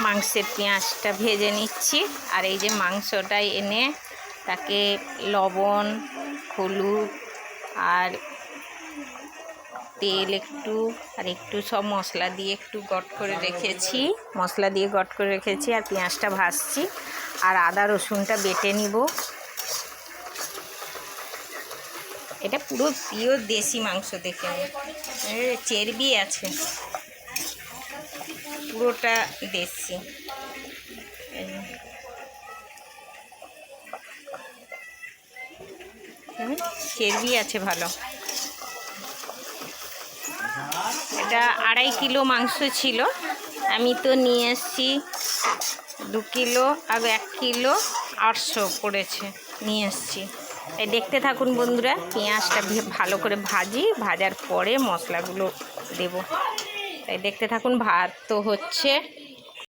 মাংসের পেঁয়াজটা ভেজে নিচ্ছি। আর এই যে মাংসটা এনে তাকে লবণ, হলুদ আর তেল একটু আর একটু সব মশলা দিয়ে একটু গট করে রেখেছি, আর পেঁয়াজটা ভাজছি। আর আদা রসুনটা বেটে নিব। এটা পুরো পিওর দেশি মাংস, দেখে চর্বি আছে, পুরোটা দেশি। চর্বি আছে ভালো। এটা 2.5 কিলো মাংস ছিল, আমি তো নিয়ে এসেছি 2 কিলো, আর 1 কিলো 800 পড়েছে, নিয়ে এসেছি। এই দেখতে থাকুন বন্ধুরা, পেঁয়াজটা ভালো করে ভাজার পরে মশলাগুলো দেব। তাই দেখতে থাকুন। ভাত তো হচ্ছে,